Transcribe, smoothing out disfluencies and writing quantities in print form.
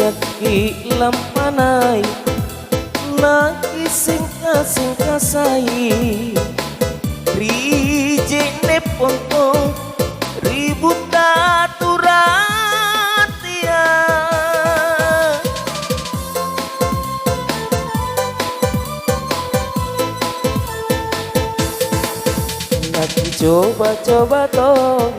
nyaki lampanai naki singka sai rije ne pontong ribut aturatia naki coba-coba tong